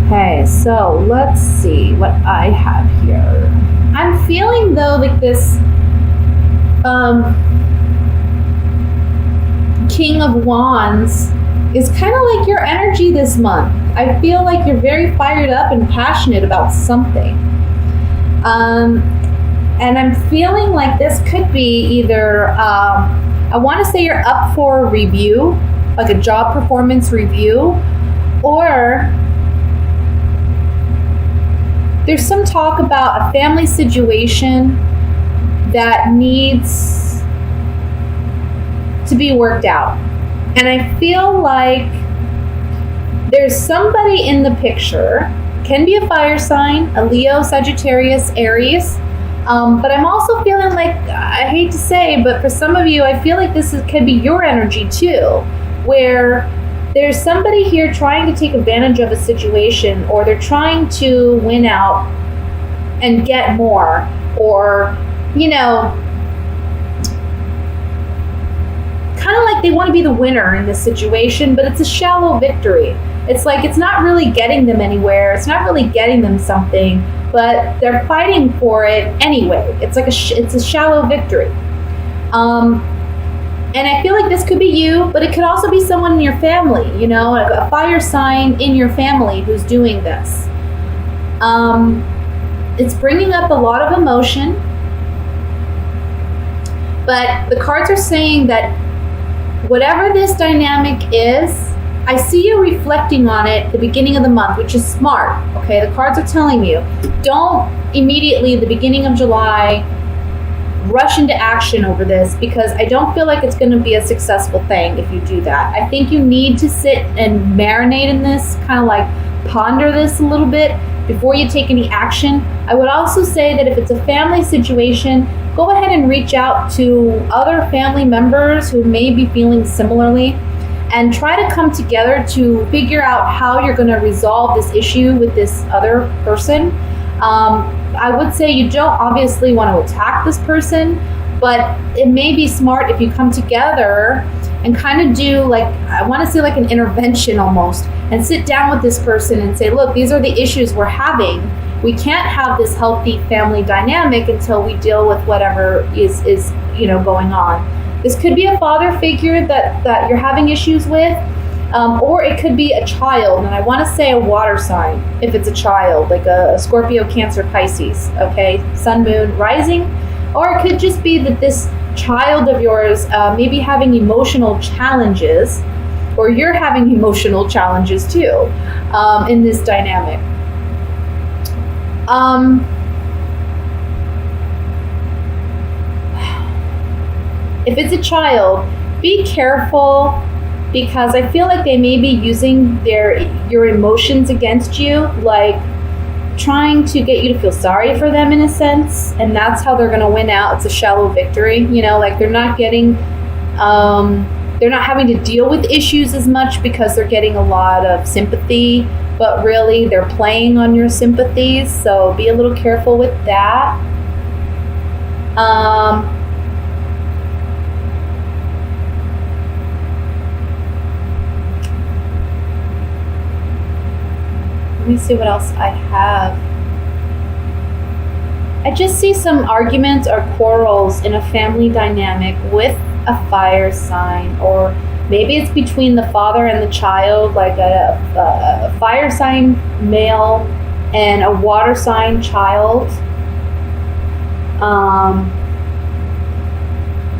Okay, so let's see what I have here. I'm feeling though like this King of Wands is kind of like your energy this month. I feel like you're very fired up and passionate about something. And I'm feeling like this could be either, I want to say you're up for a review, like a job performance review, or there's some talk about a family situation that needs to be worked out. And I feel like there's somebody in the picture, can be a fire sign, a Leo, Sagittarius, Aries. But I'm also feeling like, I hate to say, but for some of you, I feel like could be your energy too, where there's somebody here trying to take advantage of a situation, or they're trying to win out and get more, or, you know, kind of like they want to be the winner in this situation, but it's a shallow victory. It's like it's not really getting them anywhere. It's not really getting them something, but they're fighting for it anyway. It's like it's a shallow victory. And I feel like this could be you, but it could also be someone in your family, you know, a fire sign in your family who's doing this. It's bringing up a lot of emotion, but the cards are saying that whatever this dynamic is, I see you reflecting on it at the beginning of the month, which is smart, okay? The cards are telling you, don't immediately at the beginning of July rush into action over this, because I don't feel like it's going to be a successful thing if you do that. I think you need to sit and marinate in this, kind of like ponder this a little bit before you take any action. I would also say that if it's a family situation, go ahead and reach out to other family members who may be feeling similarly, and try to come together to figure out how you're going to resolve this issue with this other person. I would say you don't obviously want to attack this person, but it may be smart if you come together and kind of do, like, I want to say like an intervention almost, and sit down with this person and say, look, these are the issues we're having. We can't have this healthy family dynamic until we deal with whatever is going on. This could be a father figure that you're having issues with, or it could be a child, and I want to say a water sign if it's a child, like a Scorpio, Cancer, Pisces, okay, Sun, Moon, Rising, or it could just be that this child of yours may be having emotional challenges, or you're having emotional challenges too in this dynamic. If it's a child, be careful, because I feel like they may be using your emotions against you, like trying to get you to feel sorry for them in a sense, and that's how they're going to win out. It's a shallow victory, you know, like they're not having to deal with issues as much because they're getting a lot of sympathy, but really they're playing on your sympathies, so be a little careful with that. Let me see what else I have. I just see some arguments or quarrels in a family dynamic with a fire sign, or maybe it's between the father and the child, like a fire sign male and a water sign child.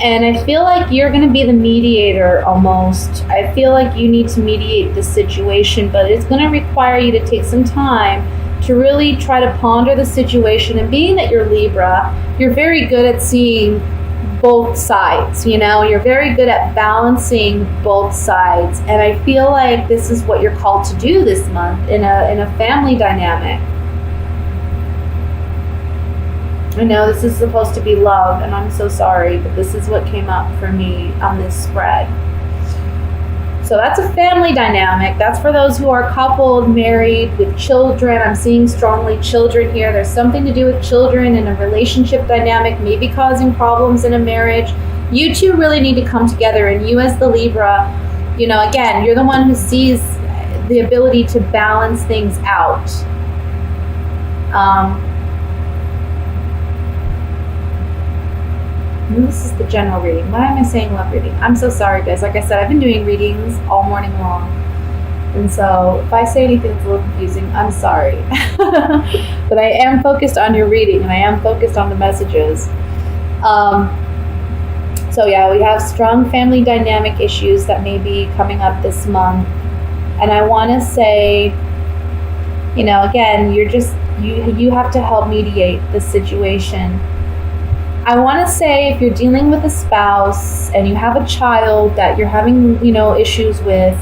And I feel like you're going to be the mediator almost. I feel like you need to mediate this situation, but it's going to require you to take some time to really try to ponder the situation. And being that you're Libra, you're very good at seeing both sides, you know? You're very good at balancing both sides. And I feel like this is what you're called to do this month in a family dynamic. I know this is supposed to be love, and I'm so sorry, but this is what came up for me on this spread. So that's a family dynamic. That's for those who are coupled, married, with children. I'm seeing strongly children here. There's something to do with children in a relationship dynamic, maybe causing problems in a marriage. You two really need to come together, and you as the Libra, you know, again, you're the one who sees the ability to balance things out. This is the general reading. Why am I saying love reading? I'm so sorry, guys. Like I said, I've been doing readings all morning long. And so if I say anything that's a little confusing, I'm sorry. But I am focused on your reading, and I am focused on the messages. So yeah, we have strong family dynamic issues that may be coming up this month. And I want to say, again, you have to help mediate the situation. I want to say, if you're dealing with a spouse and you have a child that you're having, issues with,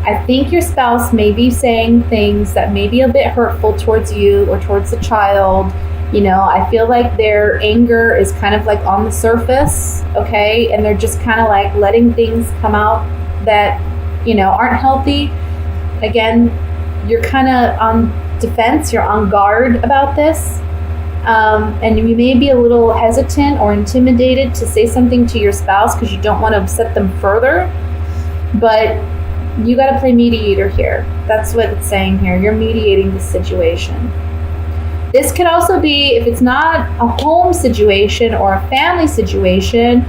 I think your spouse may be saying things that may be a bit hurtful towards you or towards the child. I feel like their anger is kind of like on the surface, okay? And they're just kind of like letting things come out that, aren't healthy. Again, you're kind of on defense, you're on guard about this. And you may be a little hesitant or intimidated to say something to your spouse because you don't want to upset them further. But you got to play mediator here. That's what it's saying here. You're mediating the situation. This could also be, if it's not a home situation or a family situation,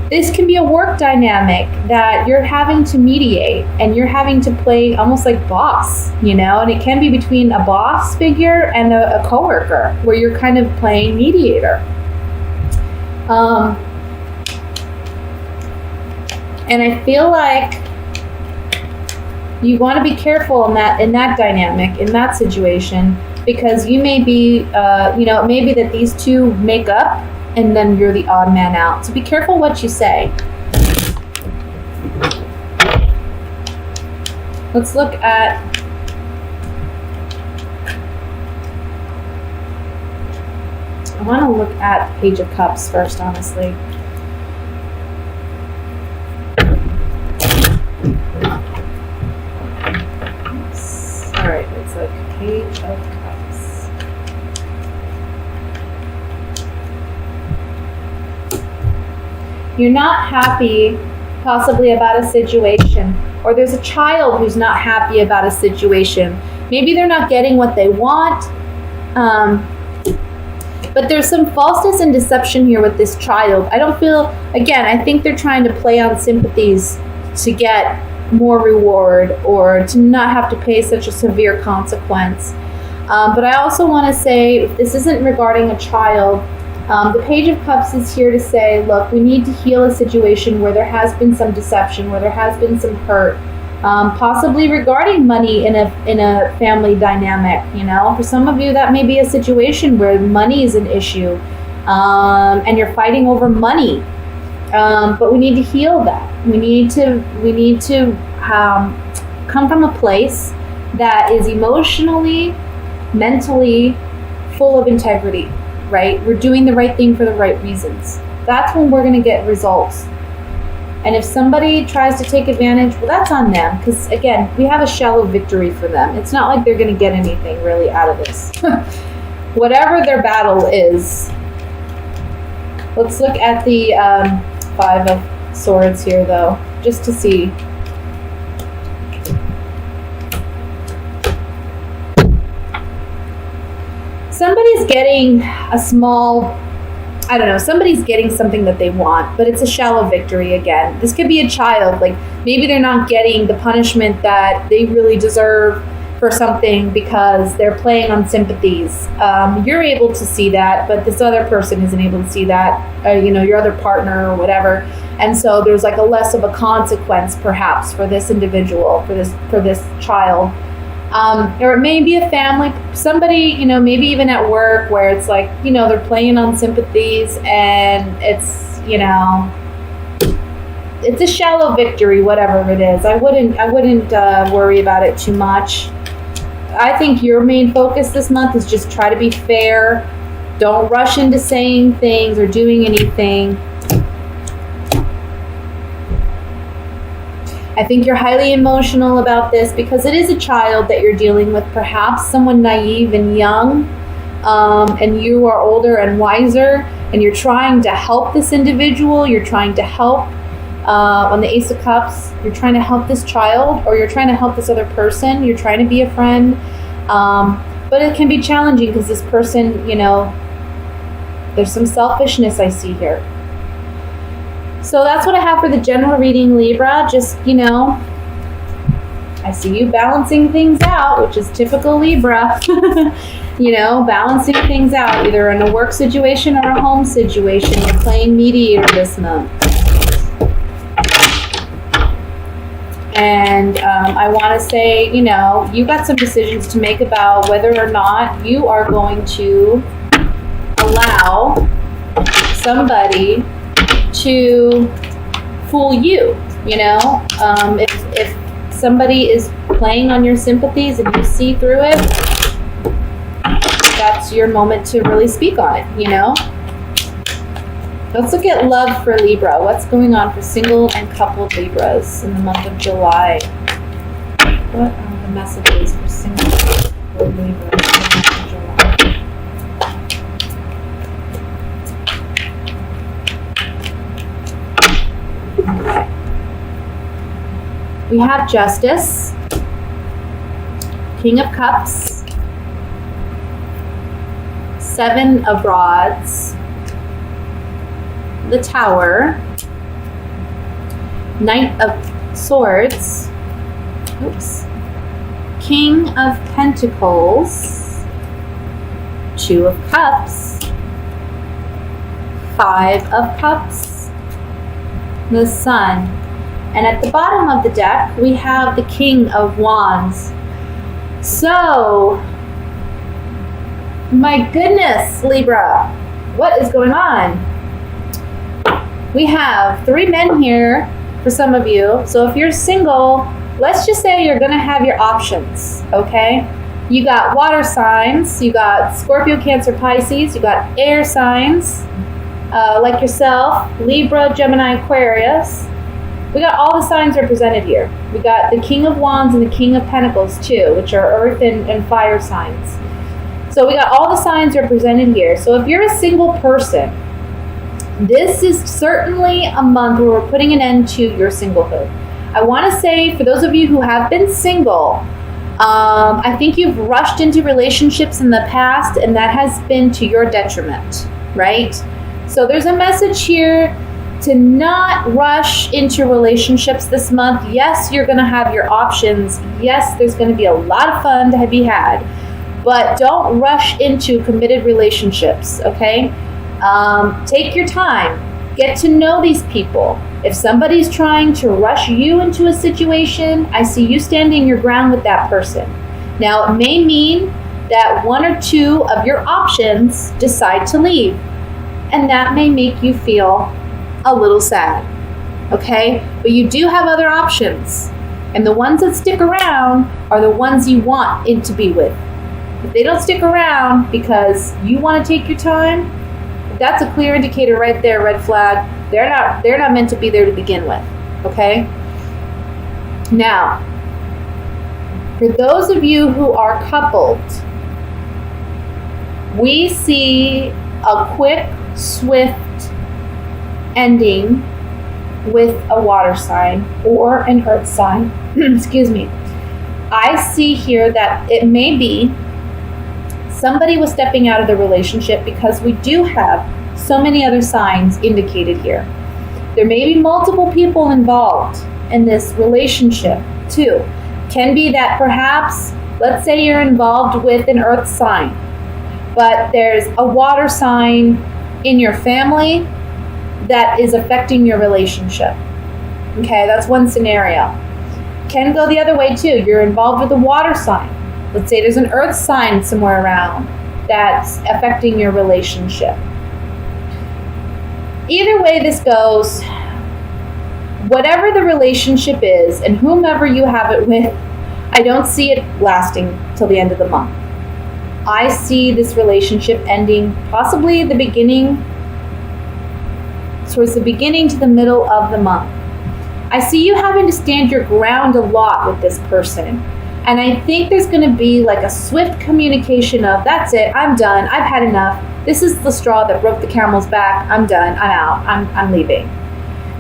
this can be a work dynamic that you're having to mediate, and you're having to play almost like boss, and it can be between a boss figure and a coworker, where you're kind of playing mediator. And I feel like you want to be careful in that dynamic, in that situation, because you may be, it may be that these two make up and then you're the odd man out. So be careful what you say. Let's look at I want to look at the Page of Cups first, honestly. Alright, it's like Page of Cups. You're not happy possibly about a situation, or there's a child who's not happy about a situation. Maybe they're not getting what they want, but there's some falseness and deception here with this child. I think they're trying to play on sympathies to get more reward or to not have to pay such a severe consequence. But I also want to say, if this isn't regarding a child, the Page of Cups is here to say, look, we need to heal a situation where there has been some deception, where there has been some hurt, possibly regarding money in a family dynamic. For some of you, that may be a situation where money is an issue, and you're fighting over money. But we need to heal that. We need to come from a place that is emotionally, mentally full of integrity. Right? We're doing the right thing for the right reasons. That's when we're going to get results. And if somebody tries to take advantage, well, that's on them. Because, again, we have a shallow victory for them. It's not like they're going to get anything really out of this. Whatever their battle is. Let's look at the Five of Swords here, though, just to see. Somebody's getting somebody's getting something that they want, but it's a shallow victory again. This could be a child, like maybe they're not getting the punishment that they really deserve for something because they're playing on sympathies. You're able to see that, but this other person isn't able to see that, your other partner or whatever. And so there's like a less of a consequence perhaps for this individual, for this child. Or it may be a family, somebody, maybe even at work where it's like, they're playing on sympathies and it's, it's a shallow victory, whatever it is. I wouldn't worry about it too much. I think your main focus this month is just try to be fair. Don't rush into saying things or doing anything. I think you're highly emotional about this because it is a child that you're dealing with, perhaps someone naive and young, and you are older and wiser, and you're trying to help this individual. You're trying to help On the Ace of Cups, you're trying to help this child, or you're trying to help this other person. You're trying to be a friend. But it can be challenging because this person, there's some selfishness I see here. So that's what I have for the general reading, Libra. Just, I see you balancing things out, which is typical Libra. Balancing things out, either in a work situation or a home situation. You're playing mediator this month. And I want to say, you got some decisions to make about whether or not you are going to allow somebody to fool you. If somebody is playing on your sympathies and you see through it, that's your moment to really speak on it, Let's look at love for Libra. What's going on for single and coupled Libras in the month of July? What are the messages for single or Libra in the month of July? Okay. We have Justice, King of Cups, Seven of Rods, the Tower, Knight of Swords, King of Pentacles, Two of Cups, Five of Cups, the Sun. And at the bottom of the deck, we have the King of Wands. So, my goodness, Libra, what is going on? We have 3 men here for some of you. So if you're single, let's just say you're going to have your options, okay? You got water signs, you got Scorpio, Cancer, Pisces, you got air signs like yourself, Libra, Gemini, Aquarius. We got all the signs represented here. We got the King of Wands and the King of Pentacles too, which are earth and fire signs. So we got all the signs represented here. So if you're a single person, this is certainly a month where we're putting an end to your singlehood. I want to say, for those of you who have been single, I think you've rushed into relationships in the past, and that has been to your detriment, right? So there's a message here to not rush into relationships this month. Yes, you're going to have your options. Yes, there's going to be a lot of fun to be had, but don't rush into committed relationships, okay? Take your time. Get to know these people. If somebody's trying to rush you into a situation, I see you standing your ground with that person. Now, it may mean that 1 or 2 of your options decide to leave, and that may make you feel a little sad, okay? But you do have other options, and the ones that stick around are the ones you want it to be with. If they don't stick around because you want to take your time, that's a clear indicator right there, red flag. They're not meant to be there to begin with, okay? Now, for those of you who are coupled, we see a quick, swift ending with a water sign or an earth sign. Excuse me. I see here that it may be somebody was stepping out of the relationship, because we do have so many other signs indicated here. There may be multiple people involved in this relationship too. Can be that perhaps, let's say you're involved with an earth sign, but there's a water sign in your family that is affecting your relationship. Okay, that's one scenario. Can go the other way too. You're involved with a water sign. Let's say there's an earth sign somewhere around that's affecting your relationship. Either way this goes, whatever the relationship is and whomever you have it with, I don't see it lasting till the end of the month. I see this relationship ending possibly at the beginning, towards the beginning to the middle of the month. I see you having to stand your ground a lot with this person. And I think there's going to be like a swift communication of, that's it, I'm done, I've had enough. This is the straw that broke the camel's back. I'm done, I'm out, I'm leaving.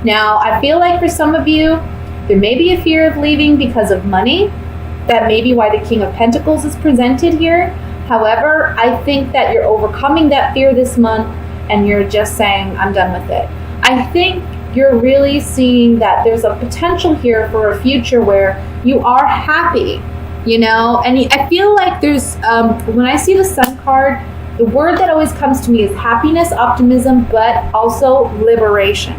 Now, I feel like for some of you, there may be a fear of leaving because of money. That may be why the King of Pentacles is presented here. However, I think that you're overcoming that fear this month and you're just saying, I'm done with it. I think you're really seeing that there's a potential here for a future where you are happy, you know? And I feel like there's, when I see the Sun card, the word that always comes to me is happiness, optimism, but also liberation.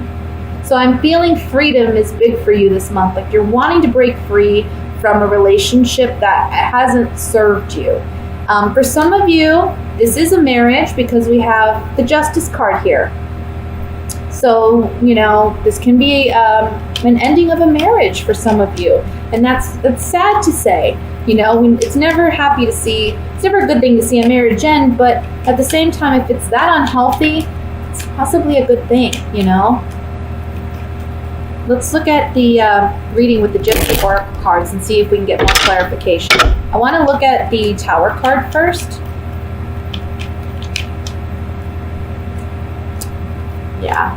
So I'm feeling freedom is big for you this month. Like you're wanting to break free from a relationship that hasn't served you. For some of you, this is a marriage because we have the Justice card here. So, you know, this can be an ending of a marriage for some of you. And that's sad to say. You know, it's never it's never a good thing to see a marriage end, but at the same time, if it's that unhealthy, it's possibly a good thing, you know? Let's look at the reading with the Gypsy Oracle cards and see if we can get more clarification. I want to look at the Tower card first. Yeah.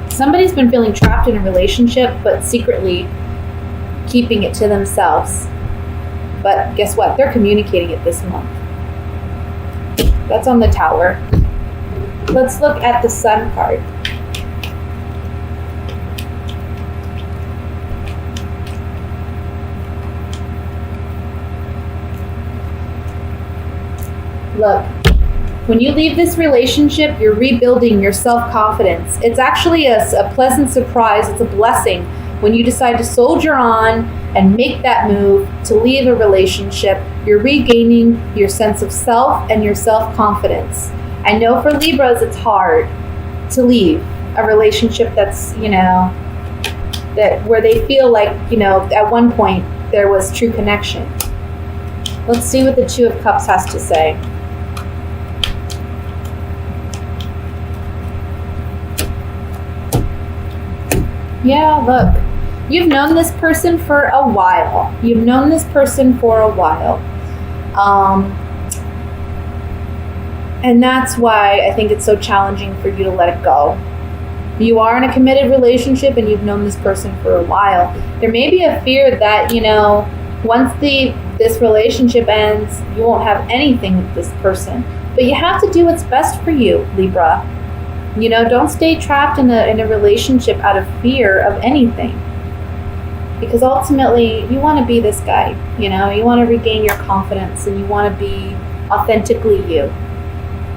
Somebody's been feeling trapped in a relationship, but secretly keeping it to themselves. But guess what? They're communicating it this month. That's on the Tower. Let's look at the Sun card. Look, when you leave this relationship, you're rebuilding your self-confidence. It's actually a pleasant surprise. It's a blessing when you decide to soldier on and make that move to leave a relationship. You're regaining your sense of self and your self-confidence. I know for Libras, it's hard to leave a relationship that's, you know, that where they feel like, you know, at one point there was true connection. Let's see what the Two of Cups has to say. Yeah, look, you've known this person for a while. You've known this person for a while. And that's why I think it's so challenging for you to let it go. You are in a committed relationship and you've known this person for a while. There may be a fear that, you know, once this relationship ends, you won't have anything with this person. But you have to do what's best for you, Libra. You know, don't stay trapped in a relationship out of fear of anything. Because ultimately, you want to be this guy, you know? You want to regain your confidence and you want to be authentically you.